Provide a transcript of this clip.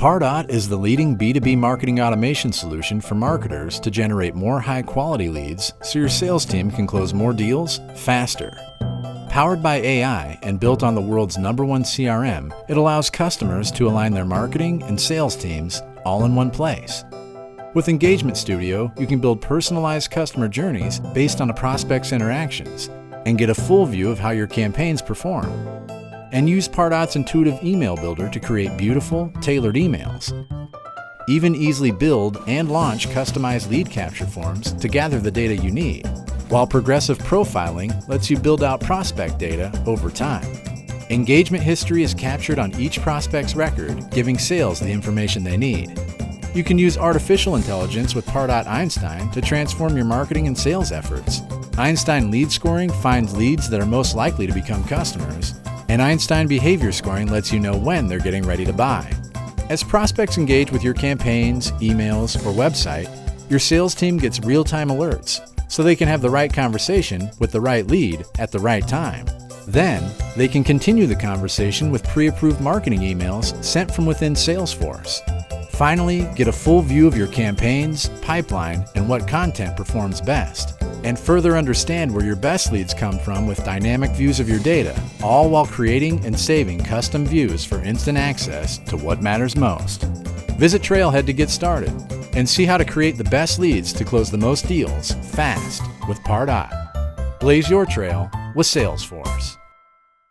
Pardot is the leading B2B marketing automation solution for marketers to generate more high-quality leads so your sales team can close more deals faster. Powered by AI and built on the world's #1 CRM, it allows customers to align their marketing and sales teams all in one place. With Engagement Studio, you can build personalized customer journeys based on a prospect's interactions and get a full view of how your campaigns perform. And use Pardot's intuitive email builder to create beautiful, tailored emails. Even easily build and launch customized lead capture forms to gather the data you need, while Progressive Profiling lets you build out prospect data over time. Engagement history is captured on each prospect's record, giving sales the information they need. You can use artificial intelligence with Pardot Einstein to transform your marketing and sales efforts. Einstein Lead Scoring finds leads that are most likely to become customers, and Einstein Behavior Scoring lets you know when they're getting ready to buy. As prospects engage with your campaigns, emails, or website, your sales team gets real-time alerts so they can have the right conversation with the right lead at the right time. Then, they can continue the conversation with pre-approved marketing emails sent from within Salesforce. Finally, get a full view of your campaigns, pipeline, and what content performs best. And further understand where your best leads come from with dynamic views of your data, all while creating and saving custom views for instant access to what matters most. Visit Trailhead to get started and see how to create the best leads to close the most deals fast with Pardot. Blaze your trail with Salesforce.